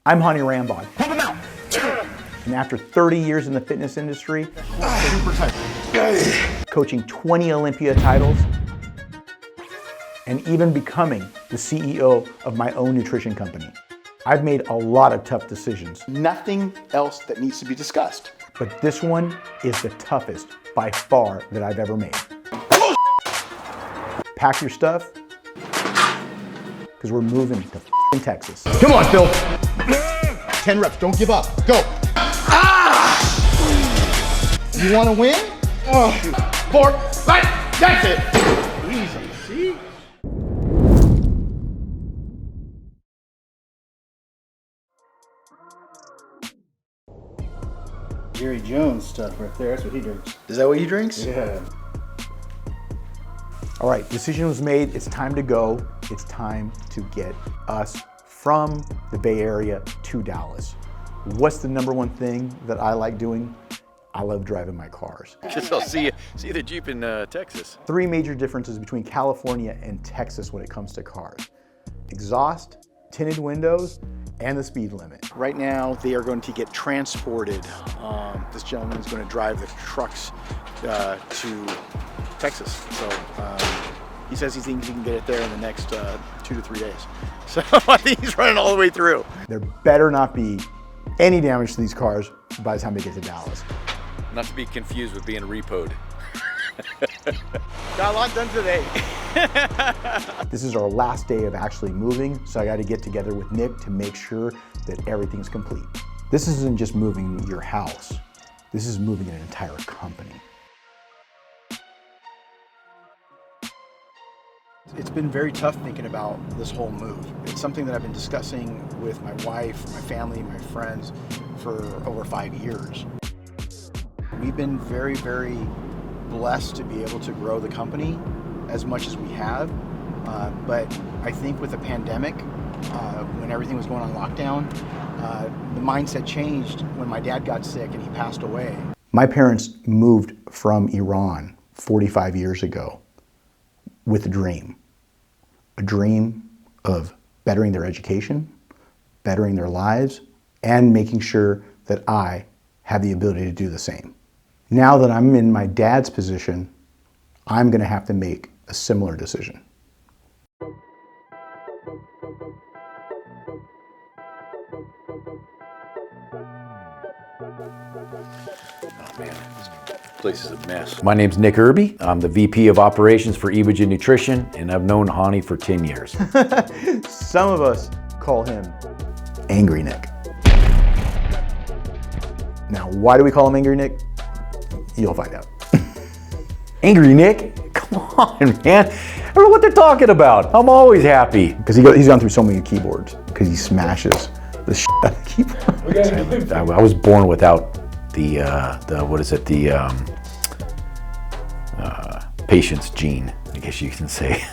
I'm Hany Rambod. And after 30 years in the fitness industry, coaching 20 Olympia titles, and even becoming the CEO of my own nutrition company, I've made a lot of tough decisions. Nothing else that needs to be discussed. But this one is the toughest by far that I've ever made. Pack your stuff, because we're moving to Texas. Come on, Phil. 10 reps, don't give up. Go. Ah! You want to win? 4, 5, that's it. Easy, see? Jerry Jones stuff right there, that's what he drinks. Is that what he drinks? Yeah. All right, decision was made. It's time to go. It's time to get us from the Bay Area to Dallas. What's the number one thing that I like doing? I love driving my cars. Guess I'll see the Jeep in Texas. 3 major differences between California and Texas when it comes to cars: exhaust, tinted windows, and the speed limit. Right now, they are going to get transported. This gentleman is going to drive the trucks to Texas. So he says he thinks he can get it there in the next 2 to 3 days. So I think he's running all the way through. There better not be any damage to these cars by the time they get to Dallas. Not to be confused with being repoed. Got a lot done today. This is our last day of actually moving, so I got to get together with Nick to make sure that everything's complete. This isn't just moving your house. This is moving an entire company. It's been very tough thinking about this whole move. It's something that I've been discussing with my wife, my family, my friends for over 5 years. We've been very, very blessed to be able to grow the company as much as we have. But I think with the pandemic, when everything was going on lockdown, the mindset changed when my dad got sick and he passed away. My parents moved from Iran 45 years ago with a dream of bettering their education, bettering their lives, and making sure that I have the ability to do the same. Now that I'm in my dad's position, I'm going to have to make a similar decision. Oh man, this place is a mess. My name's Nick Irby. I'm the VP of Operations for Evogen Nutrition, and I've known Hany for 10 years. Some of us call him Angry Nick. Now, why do we call him Angry Nick? You'll find out. Angry Nick? Come on, man. I don't know what they're talking about. I'm always happy. Because he's gone through so many keyboards, because he smashes the shit out of the keyboard. I was born without the patience gene, I guess you can say.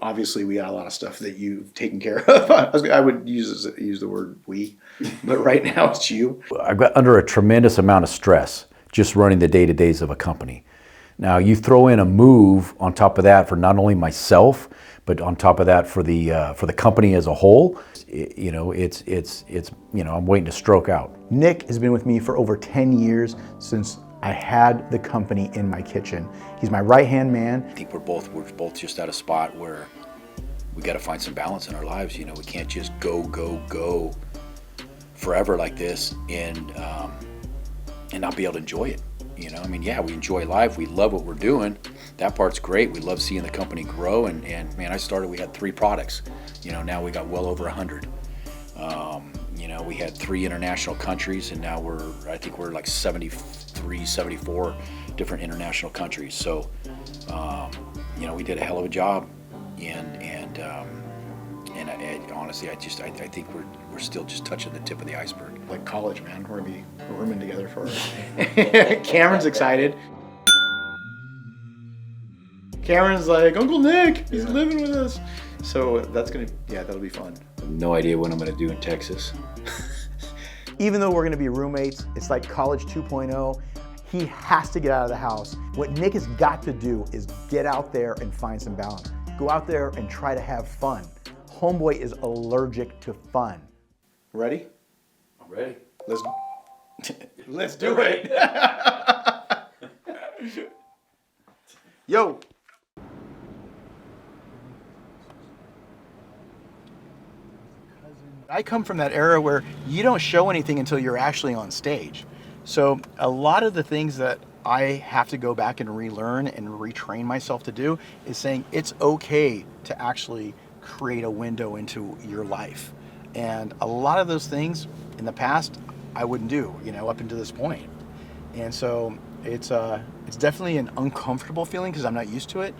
Obviously, we got a lot of stuff that you've taken care of. I would use the word we, but right now it's you. I've got under a tremendous amount of stress just running the day-to-days of a company. Now you throw in a move on top of that for not only myself, but on top of that for the company as a whole. I'm waiting to stroke out. Nick has been with me for over 10 years since I had the company in my kitchen. He's my right-hand man. I think we're both just at a spot where we got to find some balance in our lives. We can't just go forever like this and not be able to enjoy it. Yeah, we enjoy life. We love what we're doing. That part's great. We love seeing the company grow. And man, we had 3 products. Now we got well over 100. We had 3 international countries, and now I think we're like 73, 74 different international countries. So, we did a hell of a job. And honestly, I think we're still just touching the tip of the iceberg. Like college, man. We're gonna be rooming together for Cameron's excited. Cameron's like, Uncle Nick, he's living with us. So that'll be fun. No idea what I'm gonna do in Texas. Even though we're gonna be roommates, it's like college 2.0. He has to get out of the house. What Nick has got to do is get out there and find some balance. Go out there and try to have fun. Homeboy is allergic to fun. Ready? I'm ready. Let's do it. Yo. I come from that era where you don't show anything until you're actually on stage. So a lot of the things that I have to go back and relearn and retrain myself to do is saying it's okay to actually create a window into your life. And a lot of those things in the past I wouldn't do, up until this point. And so it's definitely an uncomfortable feeling because I'm not used to it,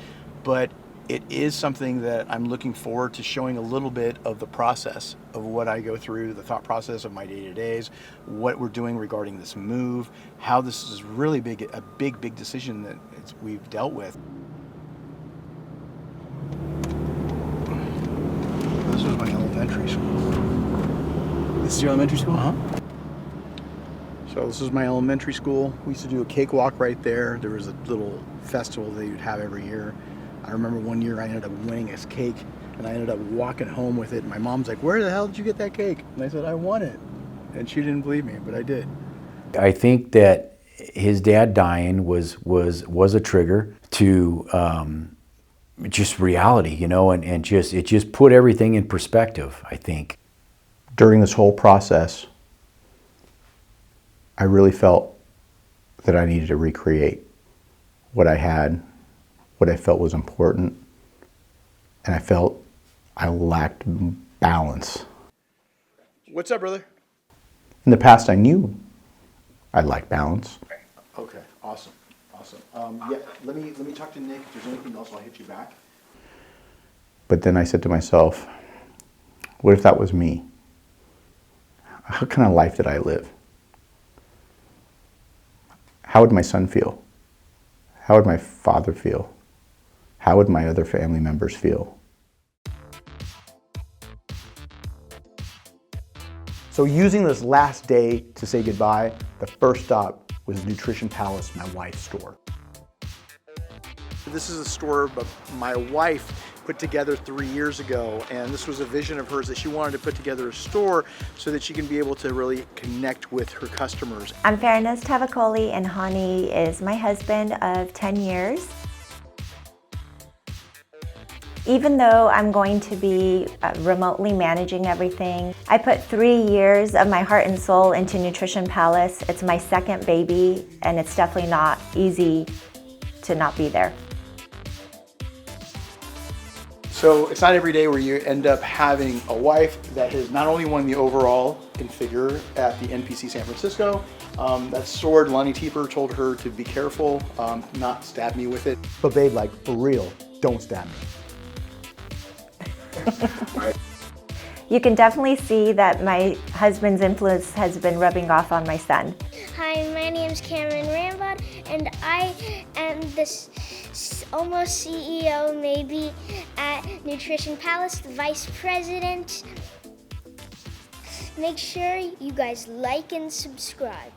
but it is something that I'm looking forward to showing a little bit of the process of what I go through, the thought process of my day-to-days, what we're doing regarding this move, how this is really a big decision that we've dealt with. This was my elementary school. This is your elementary school? Uh-huh. So this is my elementary school. We used to do a cakewalk right there. There was a little festival they would have every year. I remember one year I ended up winning this cake, and I ended up walking home with it. And my mom's like, "Where the hell did you get that cake?" And I said, "I won it." And she didn't believe me, but I did. I think that his dad dying was a trigger to just reality, and it just put everything in perspective, I think. During this whole process, I really felt that I needed to recreate what I had, what I felt was important, and I felt I lacked balance. What's up, brother? In the past, I knew I lacked balance. Okay, awesome. Yeah, let me talk to Nick. If there's anything else, I'll hit you back. But then I said to myself, what if that was me? What kind of life did I live? How would my son feel? How would my father feel? How would my other family members feel? So using this last day to say goodbye, the first stop was Nutrition Palace, my wife's store. This is a store but my wife put together 3 years ago, and this was a vision of hers that she wanted to put together a store so that she can be able to really connect with her customers. I'm Fairness Tavakoli, and Hany is my husband of 10 years. Even though I'm going to be remotely managing everything, I put 3 years of my heart and soul into Nutrition Palace. It's my second baby, and it's definitely not easy to not be there. So it's not every day where you end up having a wife that has not only won the overall in figure at the NPC San Francisco, that sword Lonnie Teeper told her to be careful, not stab me with it. But babe, like for real, don't stab me. You can definitely see that my husband's influence has been rubbing off on my son. Hi, my name is Cameron Rambod, and I am the almost CEO, maybe, at Nutrition Palace, the Vice President. Make sure you guys like and subscribe.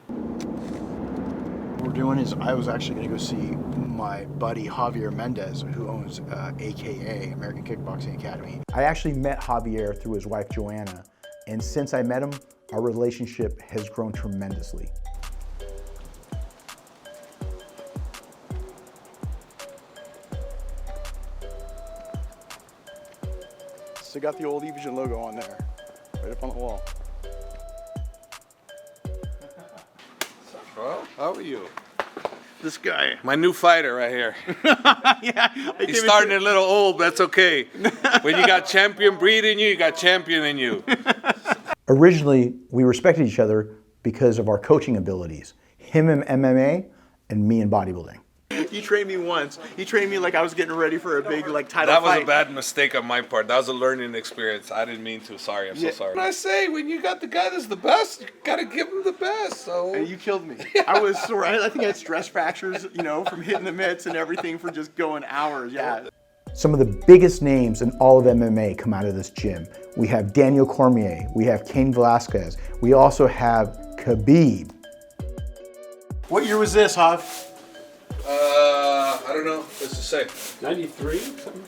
What we're doing is I was actually going to go see my buddy Javier Mendez, who owns AKA, American Kickboxing Academy. I actually met Javier through his wife Joanna, and since I met him, our relationship has grown tremendously. Still got the old Evogen logo on there, right up on the wall. Well, how are you? This guy. My new fighter right here. Yeah. He's starting a little old, but that's okay. When you got champion breed in you, you got champion in you. Originally, we respected each other because of our coaching abilities. Him in MMA and me in bodybuilding. He trained me once. He trained me like I was getting ready for a big title That was fight. a bad mistake on my part. That was a learning experience. I didn't mean to. Sorry, I'm so sorry. What I say, when you got the guy that's the best, you gotta give him the best. So And you killed me. I was sore. I think I had stress fractures, from hitting the mitts and everything for just going hours. Yeah. Some of the biggest names in all of MMA come out of this gym. We have Daniel Cormier, we have Cain Velasquez, we also have Khabib. What year was this, Hav? I don't know. What's to say? 93 something?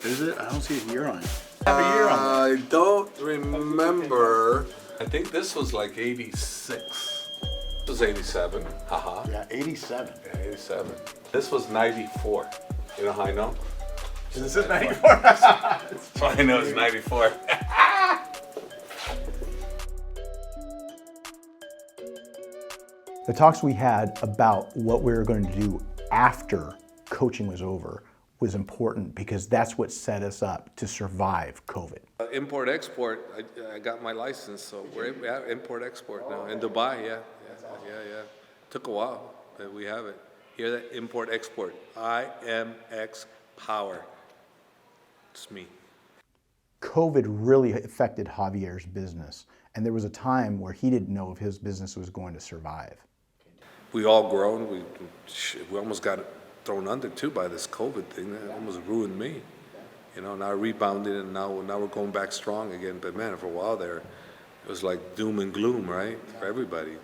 Is it? I don't see a year on it. I don't remember. I think this was like 86. This was 87. Haha. Yeah, 87. Yeah, 87. This was 94. You know how I know? This is 94. I know it's 94. The talks we had about what we were going to do after coaching was over was important because that's what set us up to survive COVID. Import-export, I got my license, so we're import-export now. In Dubai, yeah. Took a while, but we have it. Hear that? Import-export. IMX Power. It's me. COVID really affected Javier's business, and there was a time where he didn't know if his business was going to survive. We all grown. We almost got thrown under too by this COVID thing. That almost ruined me. You know, now rebounding, and now we're going back strong again. But man, for a while there, it was like doom and gloom, right, for everybody.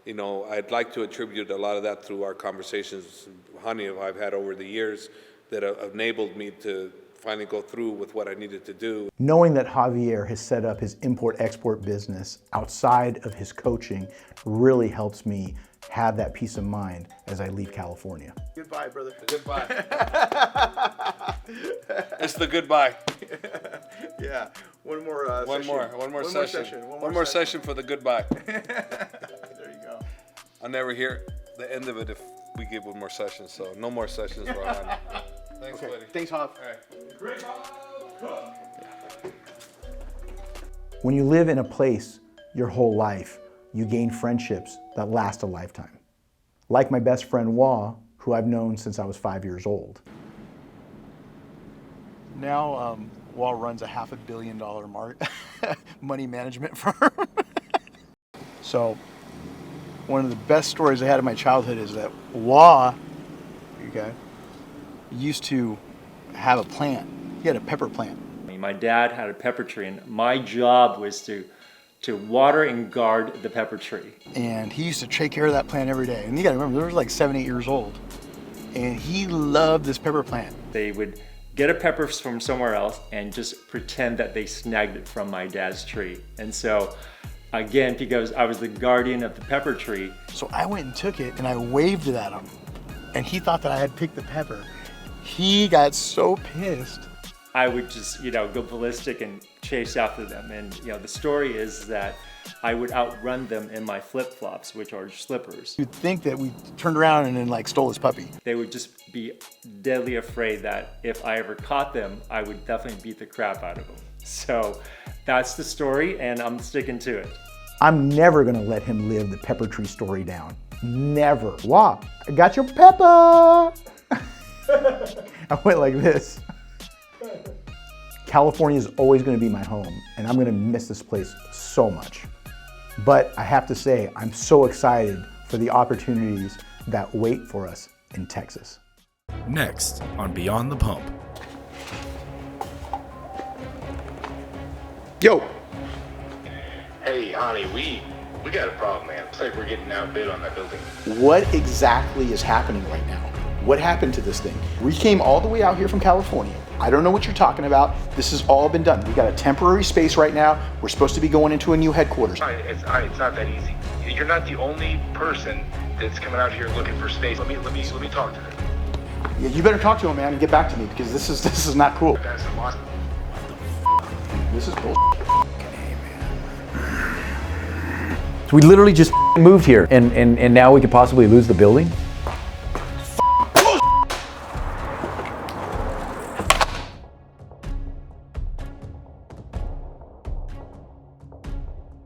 You know, I'd like to attribute a lot of that through our conversations, Hany, I've had over the years that have enabled me to finally go through with what I needed to do. Knowing that Javier has set up his import-export business outside of his coaching really helps me have that peace of mind as I leave California. Goodbye, brother. Goodbye. It's the goodbye. Yeah. One more session. One more session for the goodbye. There you go. I'll never hear the end of it if we give one more session, so no more sessions for Hany. Thanks, Okay. buddy. Thanks, Hav. All right. When you live in a place your whole life, you gain friendships that last a lifetime. Like my best friend Wah, who I've known since I was 5 years old. Now, Wall runs a $500 million money management firm. So, one of the best stories I had in my childhood is that Wah, okay, used to have a plant. He had a pepper plant. My dad had a pepper tree, and my job was to water and guard the pepper tree. And he used to take care of that plant every day. And you gotta remember, they were like 7, 8 years old. And he loved this pepper plant. They would get a pepper from somewhere else and just pretend that they snagged it from my dad's tree. And so, again, because I was the guardian of the pepper tree. So I went and took it and I waved it at him. And he thought that I had picked the pepper. He got so pissed. I would just, go ballistic and chase after them. And, the story is that I would outrun them in my flip-flops, which are slippers. You'd think that we turned around and then stole his puppy. They would just be deadly afraid that if I ever caught them, I would definitely beat the crap out of them. So that's the story, and I'm sticking to it. I'm never gonna let him live the pepper tree story down. Never. Wah, I got your pepper! I went like this. California is always going to be my home, and I'm going to miss this place so much. But I have to say, I'm so excited for the opportunities that wait for us in Texas. Next on Beyond the Pump. Yo! Hey, Hany, we got a problem, man. Looks like we're getting outbid on that building. What exactly is happening right now? What happened to this thing? We came all the way out here from California. I don't know what you're talking about. This has all been done. We got a temporary space right now. We're supposed to be going into a new headquarters. It's not that easy. You're not the only person that's coming out here looking for space. Let me talk to them. Yeah, you better talk to him, man, and get back to me because this is not cool. This is bullshit. So we literally just moved here, and now we could possibly lose the building?